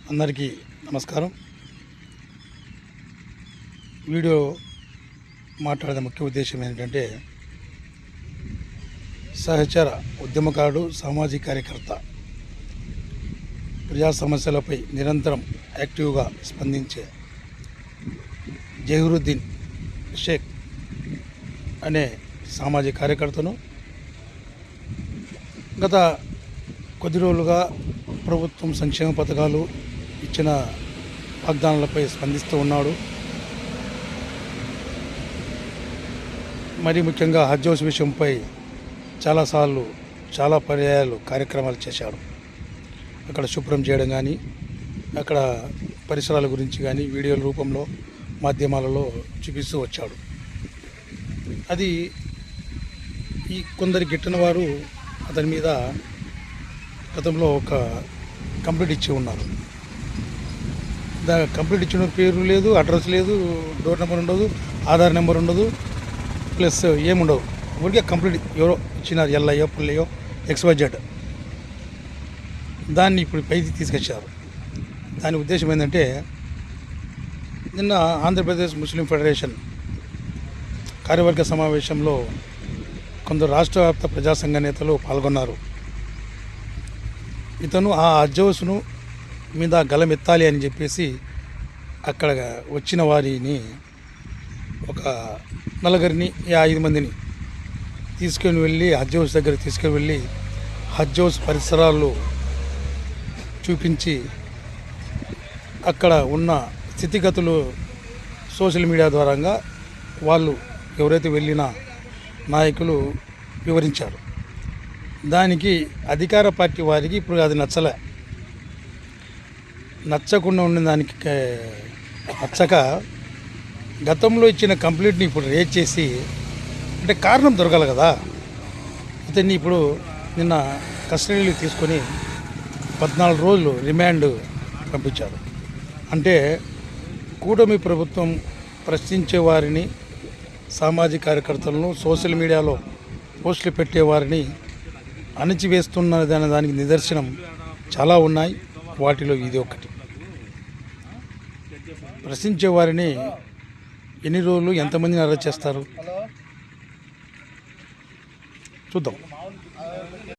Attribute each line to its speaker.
Speaker 1: అందరికీ నమస్కారం. వీడియో మాట్లాడే ముఖ్య ఉద్దేశం ఏంటంటే, సహచర ఉద్యమకారుడు, సామాజిక కార్యకర్త, ప్రజా సమస్యలపై నిరంతరం యాక్టివ్గా స్పందించే జహీరుద్దీన్ షేక్ అనే సామాజిక కార్యకర్తను గత కొద్ది రోజులుగా ప్రభుత్వం సంక్షేమ పథకాలు ఇచ్చిన వాగ్దానాలపై స్పందిస్తూ ఉన్నాడు. మరి ముఖ్యంగా హజ్ హౌస్ విషయంపై చాలాసార్లు చాలా పర్యాయాలు కార్యక్రమాలు చేశాడు. అక్కడ శుభ్రం చేయడం కానీ, అక్కడ పరిసరాల గురించి కానీ వీడియోల రూపంలో మాధ్యమాలలో చూపిస్తూ వచ్చాడు. అది ఈ కొందరు గిట్టిన వారు అతని మీద గతంలో ఒక కంప్లీట్ ఇచ్చి ఉన్నారు. కంప్లీట్ ఇచ్చిన పేరు లేదు, అడ్రస్ లేదు, డోర్ నెంబర్ ఉండదు, ఆధార్ నెంబర్ ఉండదు, ప్లస్ ఏముండవు. ఊరికే కంప్లీట్ ఎవరో ఇచ్చినారు, ఎల్లయ్యో పుల్లయ్యో XYZ. దాన్ని ఇప్పుడు పైకి తీసుకొచ్చారు. దాని ఉద్దేశం ఏంటంటే, నిన్న ఆంధ్రప్రదేశ్ ముస్లిం ఫెడరేషన్ కార్యవర్గ సమావేశంలో కొందరు రాష్ట్ర వ్యాప్త ప్రజా సంఘ నేతలు పాల్గొన్నారు. ఇతను ఆ హజ్ హౌస్ను మీద గలమెత్తాలి అని చెప్పేసి అక్కడ వచ్చిన వారిని ఒక 5 మందిని తీసుకొని వెళ్ళి హజ్ హౌస్ దగ్గర తీసుకొని వెళ్ళి హజ్ హౌస్ పరిసరాలు చూపించి అక్కడ ఉన్న స్థితిగతులు సోషల్ మీడియా ద్వారాగా వాళ్ళు ఎవరైతే వెళ్ళిన నాయకులు వివరించారు. దానికి అధికార పార్టీ వారికి ఇప్పుడు అది నచ్చకుండా ఉన్న దానికి నచ్చక గతంలో ఇచ్చిన కంప్లీట్ని ఇప్పుడు రేట్ చేసి, అంటే కారణం దొరకాలి కదా, ఇతన్ని ఇప్పుడు నిన్న కస్టడీలో తీసుకొని 14 రోజులు రిమాండ్ పంపించారు. అంటే కూటమి ప్రభుత్వం ప్రశ్నించే వారిని, సామాజిక కార్యకర్తలను, సోషల్ మీడియాలో పోస్టులు పెట్టేవారిని అణిచివేస్తున్నదనే దానికి నిదర్శనం చాలా ఉన్నాయి. వాటిలో ఇది ఒకటి. ప్రశ్నించే వారిని ఎన్ని రోజులు ఎంతమందిని అరెస్ట్ చేస్తారు చూద్దాం.